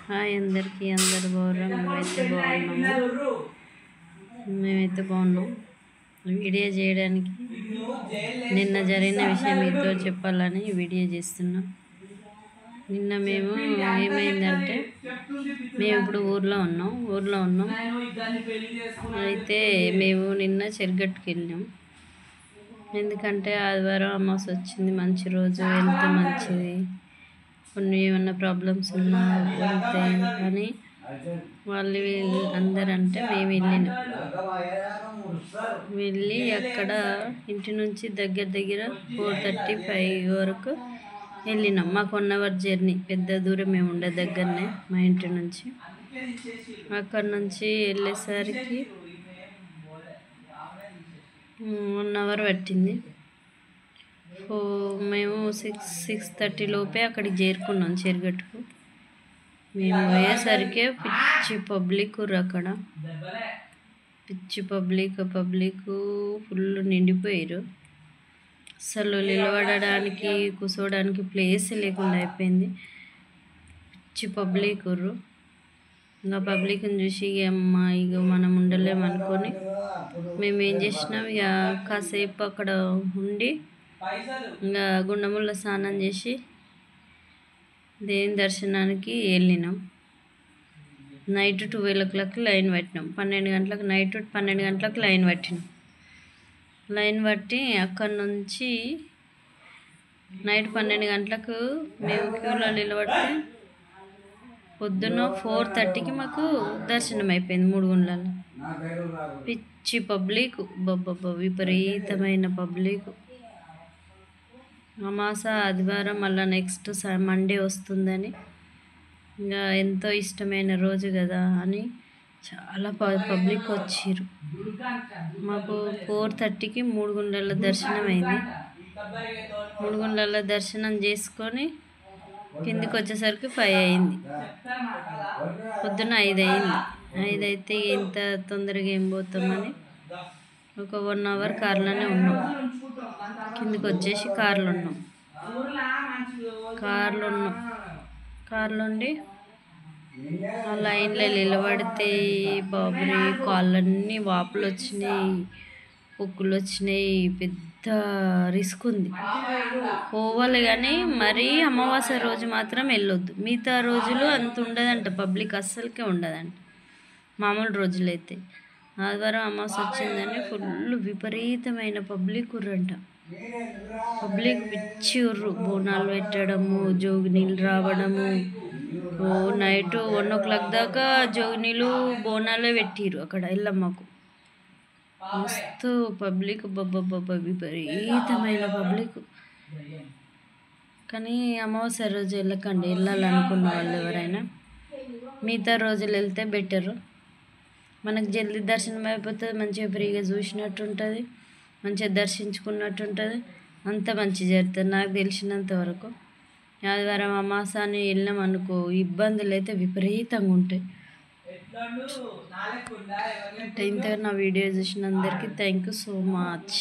Hi అందరికీ, అందరు బాగున్నాం. మేమైతే బాగున్నాం. వీడియో చేయడానికి నిన్న జరిగిన విషయం మీతో చెప్పాలని వీడియో చేస్తున్నాం. నిన్న మేము ఏమైందంటే, మేము ఇప్పుడు ఊర్లో ఉన్నాం. అయితే మేము నిన్న చెరుగట్టుకు వెళ్ళినాం. ఎందుకంటే ఆదివారం అమావాస్య వచ్చింది, మంచి రోజు, హెల్త్ మంచిది, కొన్ని ఏమన్నా ప్రాబ్లమ్స్ ఉన్నా వెళ్తే అని వాళ్ళు అందరంటే మేము వెళ్ళి అక్కడ ఇంటి నుంచి దగ్గర 4:35 వరకు వెళ్ళినాం. మాకు 1 అవర్ జర్నీ, పెద్ద దూరం మేము ఉండే దగ్గరనే మా ఇంటి నుంచి. అక్కడ నుంచి వెళ్ళేసరికి 1 అవర్ పట్టింది. మేము 6:30 లోపే అక్కడికి చేరుకున్నాం చెరుగట్టుకు. మేము పోయేసరికి పిచ్చి పబ్లిక్ అక్కడ, పిచ్చి పబ్లిక్ ఫుల్ నిండిపోయారు. అసలు నిలబడడానికి కూర్చోవడానికి ప్లేస్ లేకుండా అయిపోయింది. పిచ్చి పబ్లిక్ ఇంకా పబ్లిక్ని చూసి ఇక మనం ఉండలేమనుకొని మేము ఏం చేసినాం, ఇక కాసేపు అక్కడ ఉండి ఇంకా గుండముల్లో స్నానం చేసి దేవుని దర్శనానికి వెళ్ళినాం. Night 12 o'clock line పట్టినాం. 12 గంటలకు, నైట్ 12 గంటలకు లైన్ పట్టినాం. లైన్ పట్టి అక్కడి నుంచి నైట్ 12 గంటలకు మేము క్యూలో నిలబడితే పొద్దున్న 4:30కి మాకు దర్శనం అయిపోయింది 3 గుండ్లలో. పిచ్చి పబ్లిక్, విపరీతమైన పబ్లిక్. అమాస ఆదివారం మళ్ళీ నెక్స్ట్ మండే వస్తుందని, ఇంకా ఎంతో ఇష్టమైన రోజు కదా అని చాలా పబ్లిక్ వచ్చిర్రు. మాకు 4:30కి 3 గుండ్ల దర్శనం అయింది. 3 గుండ్ల దర్శనం చేసుకొని కిందికి వచ్చేసరికి 5 అయింది. పొద్దున 5 అయింది. 5 అయితే ఇంత తొందరగా ఏం పోతామని ఒక 1 అవర్ కార్లోనే ఉన్నాం. కిందికి వచ్చేసి కార్లో ఉన్నాం. కార్లో ఉండి ఆ లైన్లో నిలబడితే బాబుని కాళ్ళన్నీ వాపులు వచ్చినాయి, పొక్కులు వచ్చినాయి. పెద్ద రిస్క్ ఉంది. పోవాలి కానీ మరీ అమావాస్య రోజు మాత్రం వెళ్ళొద్దు. మిగతా రోజులు అంత ఉండదంట, పబ్లిక్ అస్సలకే ఉండదంట మామూలు రోజులైతే. ఆదివారం అమావాస్య వచ్చిందని ఫుల్ విపరీతమైన పబ్లిక్ ఉర్రంట. పబ్లిక్ పిచ్చి ఉర్రు. బోనాలు పెట్టడము, జోగి నీళ్ళు రావడము. నైట్ 1 o'clock దాకా జోగి నీళ్ళు బోనాలే పెట్టిర్రు అక్కడ ఎల్లమ్మకు. మస్తు పబ్లిక్, విపరీతమైన పబ్లిక్. కానీ అమావాస్య రోజు వెళ్ళకండి, వెళ్ళాలనుకున్న వాళ్ళు ఎవరైనా. మిగతా రోజులు వెళ్తే బెటరు. మనకు జల్దీ దర్శనం అయిపోతుంది, మంచిగా ఫ్రీగా చూసినట్టు ఉంటుంది, మంచిగా దర్శించుకున్నట్టు ఉంటుంది, అంత మంచి జరుగుతుంది. నాకు తెలిసినంత వరకు ఆదివారం అమావాస్య అని వెళ్ళాం అనుకో, ఇబ్బందులు అయితే విపరీతంగా ఉంటాయి. ఇంతగా నా వీడియో చూసిన అందరికీ థ్యాంక్ యూ సో మచ్.